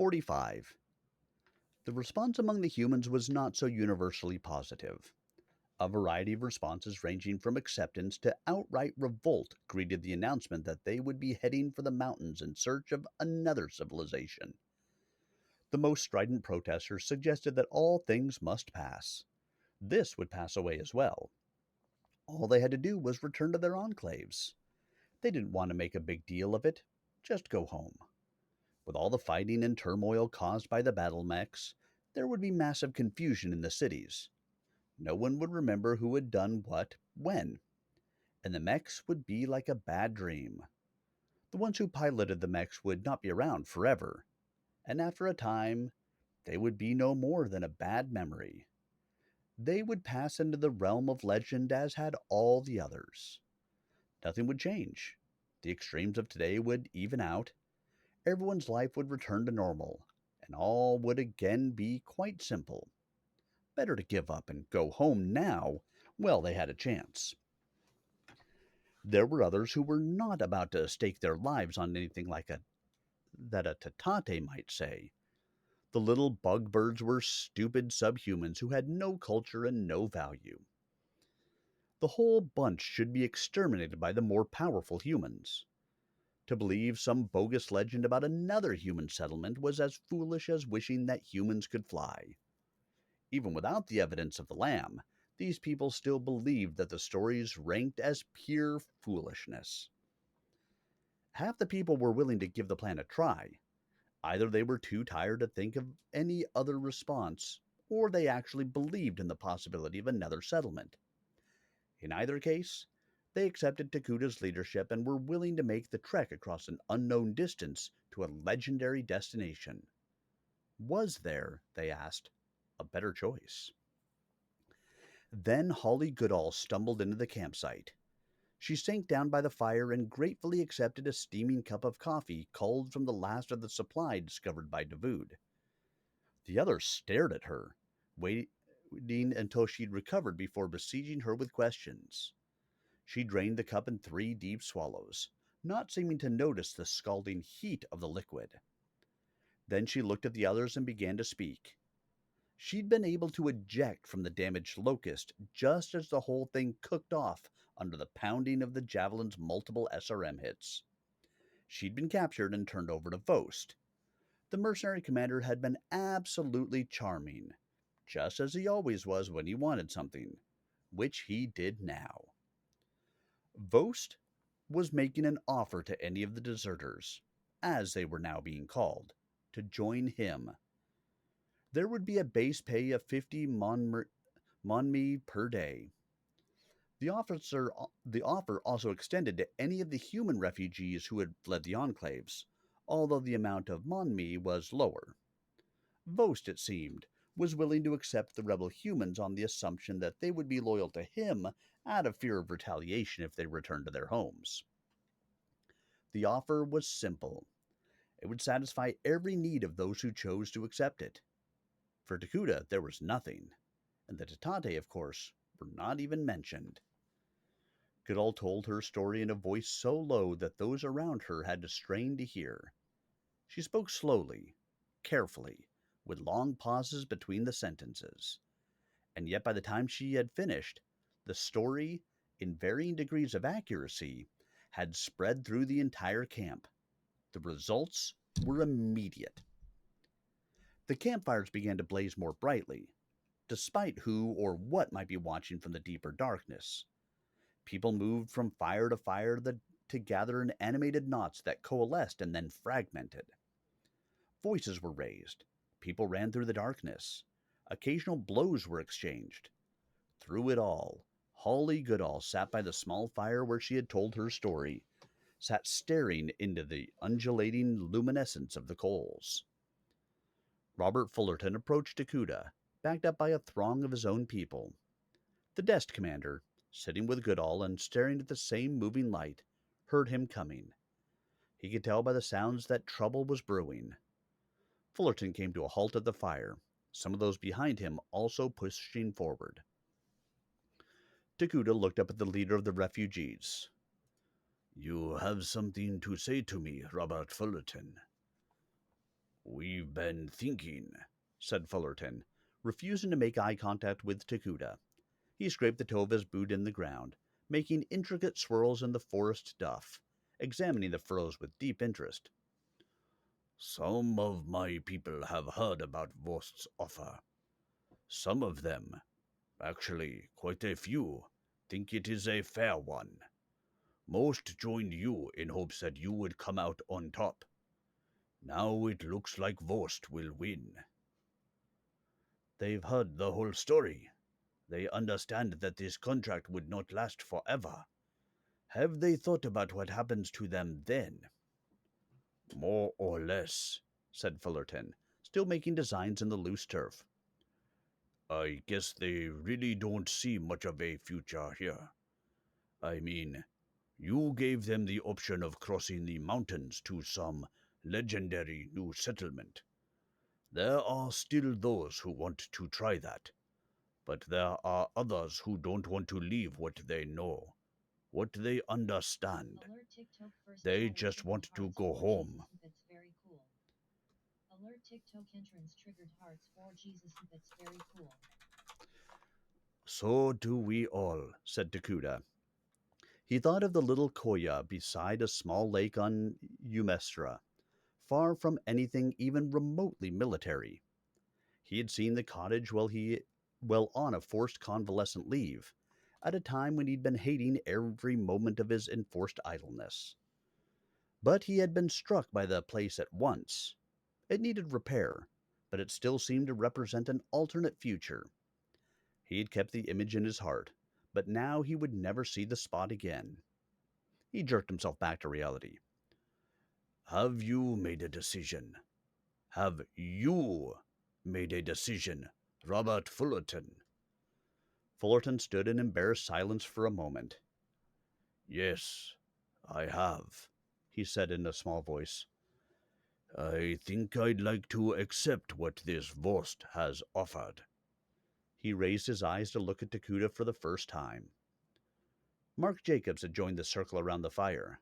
45. The response among the humans was not so universally positive. A variety of responses ranging from acceptance to outright revolt greeted the announcement that they would be heading for the mountains in search of another civilization. The most strident protesters suggested that all things must pass. This would pass away as well. All they had to do was return to their enclaves. They didn't want to make a big deal of it, just go home. With all the fighting and turmoil caused by the battle mechs, there would be massive confusion in the cities. No one would remember who had done what, when, and the mechs would be like a bad dream. The ones who piloted the mechs would not be around forever, and after a time, they would be no more than a bad memory. They would pass into the realm of legend as had all the others. Nothing would change. The extremes of today would even out. Everyone's life would return to normal, and all would again be quite simple. Better to give up and go home now while they had a chance. There were others who were not about to stake their lives on anything like that a tatate might say. The little bug birds were stupid subhumans who had no culture and no value. The whole bunch should be exterminated by the more powerful humans. To believe some bogus legend about another human settlement was as foolish as wishing that humans could fly. Even without the evidence of the lamb, these people still believed that the stories ranked as pure foolishness. Half the people were willing to give the plan a try. Either they were too tired to think of any other response, or they actually believed in the possibility of another settlement. In either case, they accepted Takuta's leadership and were willing to make the trek across an unknown distance to a legendary destination. Was there, they asked, a better choice? Then Holly Goodall stumbled into the campsite. She sank down by the fire and gratefully accepted a steaming cup of coffee culled from the last of the supply discovered by Davood. The others stared at her, waiting until she'd recovered before besieging her with questions. She drained the cup in 3 deep swallows, not seeming to notice the scalding heat of the liquid. Then she looked at the others and began to speak. She'd been able to eject from the damaged locust just as the whole thing cooked off under the pounding of the javelin's multiple SRM hits. She'd been captured and turned over to Vost. The mercenary commander had been absolutely charming, just as he always was when he wanted something, which he did now. Vost was making an offer to any of the deserters, as they were now being called, to join him. There would be a base pay of 50 monmi per day. The offer also extended to any of the human refugees who had fled the enclaves, although the amount of monmi was lower. Vost, it seemed, was willing to accept the rebel humans on the assumption that they would be loyal to him out of fear of retaliation if they returned to their homes. The offer was simple. It would satisfy every need of those who chose to accept it. For Takuta, there was nothing, and the Tatate, of course, were not even mentioned. Goodall told her story in a voice so low that those around her had to strain to hear. She spoke slowly, carefully, with long pauses between the sentences. And yet by the time she had finished, the story, in varying degrees of accuracy, had spread through the entire camp. The results were immediate. The campfires began to blaze more brightly, despite who or what might be watching from the deeper darkness. People moved from fire to fire to gather in animated knots that coalesced and then fragmented. Voices were raised. People ran through the darkness. Occasional blows were exchanged. Through it all, Holly Goodall sat by the small fire where she had told her story, sat staring into the undulating luminescence of the coals. Robert Fullerton approached Takuta, backed up by a throng of his own people. The desk commander, sitting with Goodall and staring at the same moving light, heard him coming. He could tell by the sounds that trouble was brewing. Fullerton came to a halt at the fire, some of those behind him also pushing forward. Takuta looked up at the leader of the refugees. "You have something to say to me, Robert Fullerton." We've been thinking, said Fullerton, refusing to make eye contact with Takuda. He scraped the toe of his boot in the ground, making intricate swirls in the forest duff, examining the furrows with deep interest. Some of my people have heard about Vost's offer. Some of them, actually quite a few, think it is a fair one. Most joined you in hopes that you would come out on top. Now it looks like Vost will win. They've heard the whole story. They understand that this contract would not last forever. Have they thought about what happens to them then? More or less, said Fullerton, still making designs in the loose turf. I guess they really don't see much of a future here. I mean, you gave them the option of crossing the mountains to some legendary new settlement. There are still those who want to try that, but there are others who don't want to leave what they know, what they understand. They just want to go home. Alert TikTok entrance triggered hearts for Jesus. That's very cool. So do we all, said Takuda. He thought of the little koya beside a small lake on Umestra, far from anything even remotely military. He had seen the cottage while on a forced convalescent leave, at a time when he'd been hating every moment of his enforced idleness. But he had been struck by the place at once. It needed repair, but it still seemed to represent an alternate future. He had kept the image in his heart, but now he would never see the spot again. He jerked himself back to reality. Have you made a decision? Have you made a decision, Robert Fullerton? Fullerton stood in embarrassed silence for a moment. Yes, I have, he said in a small voice. I think I'd like to accept what this Vost has offered. He raised his eyes to look at Takuda for the first time. Mark Jacobs had joined the circle around the fire.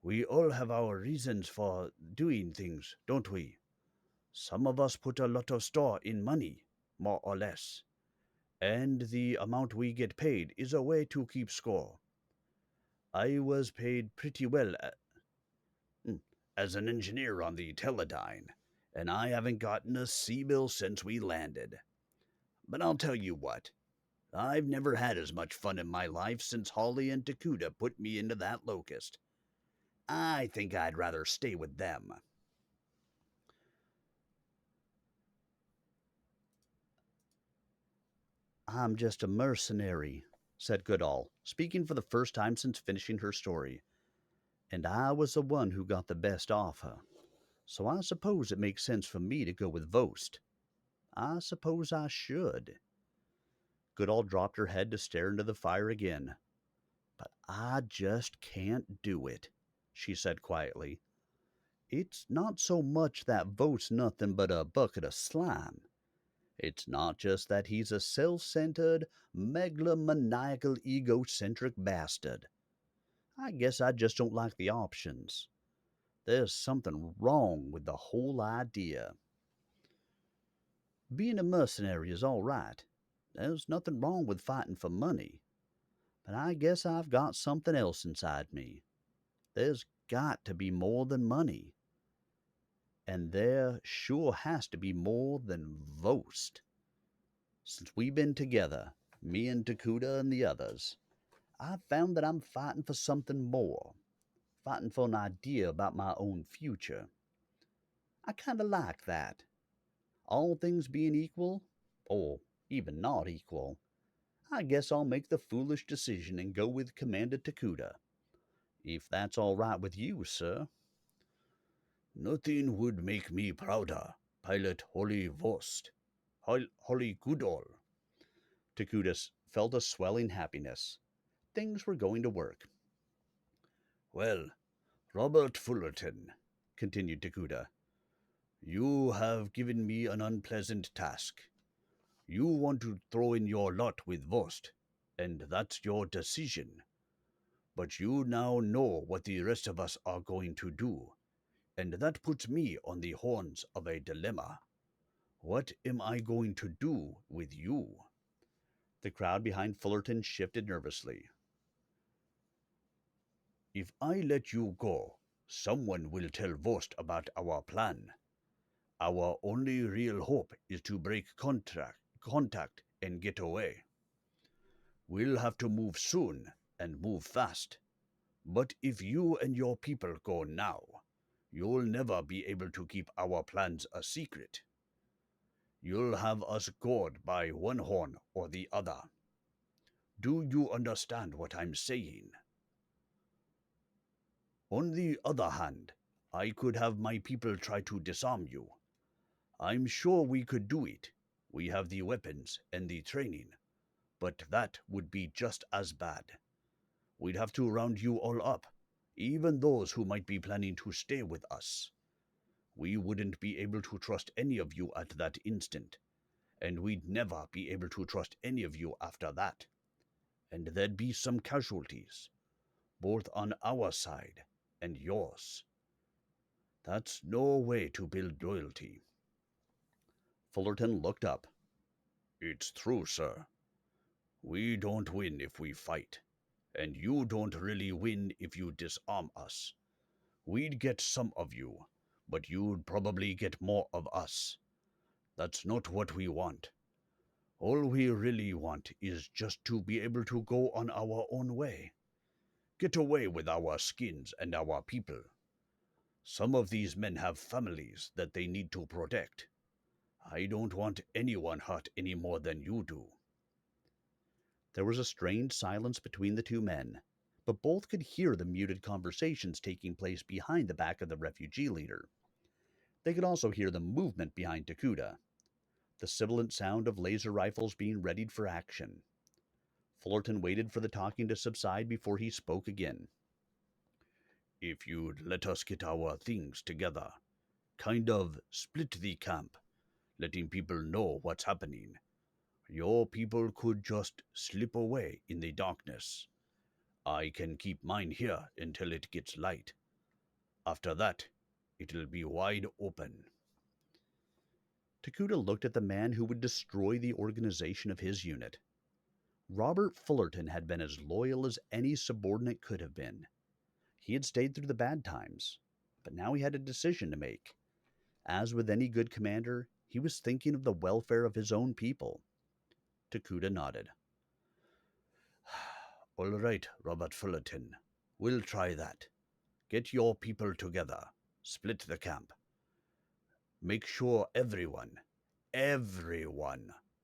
We all have our reasons for doing things, don't we? Some of us put a lot of store in money, more or less, and the amount we get paid is a way to keep score. I was paid pretty well as an engineer on the Teledyne, and I haven't gotten a sea bill since we landed. But I'll tell you what, I've never had as much fun in my life since Holly and Takuda put me into that locust. I think I'd rather stay with them. I'm just a mercenary, said Goodall, speaking for the first time since finishing her story. And I was the one who got the best offer. So I suppose it makes sense for me to go with Vost. I suppose I should. Goodall dropped her head to stare into the fire again. But I just can't do it, she said quietly. It's not so much that Vost's nothing but a bucket of slime. It's not just that he's a self-centered, megalomaniacal, egocentric bastard. I guess I just don't like the options. There's something wrong with the whole idea. Being a mercenary is all right. There's nothing wrong with fighting for money. But I guess I've got something else inside me. There's got to be more than money. And there sure has to be more than Vost. Since we've been together, me and Takuda and the others, I've found that I'm fighting for something more. Fighting for an idea about my own future. I kinda like that. All things being equal, or even not equal, I guess I'll make the foolish decision and go with Commander Takuda. If that's all right with you, sir. Nothing would make me prouder, Pilot Holly Vost. Holly Goodall. Takuda felt a swelling happiness. Things were going to work. Well, Robert Fullerton, continued Takuda, you have given me an unpleasant task. You want to throw in your lot with Vost, and that's your decision. But you now know what the rest of us are going to do, And that puts me on the horns of a dilemma. What am I going to do with you? The crowd behind Fullerton shifted nervously. If I let you go, someone will tell Vost about our plan. Our only real hope is to break contact and get away. We'll have to move soon and move fast. But if you and your people go now, you'll never be able to keep our plans a secret. You'll have us gored by one horn or the other. Do you understand what I'm saying? On the other hand, I could have my people try to disarm you. I'm sure we could do it. We have the weapons and the training, but that would be just as bad. We'd have to round you all up, even those who might be planning to stay with us. We wouldn't be able to trust any of you at that instant, and we'd never be able to trust any of you after that. And there'd be some casualties, both on our side and yours. That's no way to build loyalty. Fullerton looked up. It's true, sir. We don't win if we fight, and you don't really win if you disarm us. We'd get some of you, but you'd probably get more of us. That's not what we want. All we really want is just to be able to go on our own way. Get away with our skins and our people. Some of these men have families that they need to protect. I don't want anyone hurt any more than you do. There was a strained silence between the two men, but both could hear the muted conversations taking place behind the back of the refugee leader. They could also hear the movement behind Takuda, the sibilant sound of laser rifles being readied for action. Fullerton waited for the talking to subside before he spoke again. If you'd let us get our things together, kind of split the camp, letting people know what's happening, your people could just slip away in the darkness. I can keep mine here until it gets light. After that, it'll be wide open. Takuda looked at the man who would destroy the organization of his unit. Robert Fullerton had been as loyal as any subordinate could have been. He had stayed through the bad times, but now he had a decision to make. As with any good commander, he was thinking of the welfare of his own people. Takuda nodded. All right, Robert Fullerton. We'll try that. Get your people together. Split the camp. Make sure everyone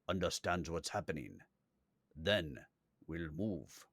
understands what's happening. Then we'll move.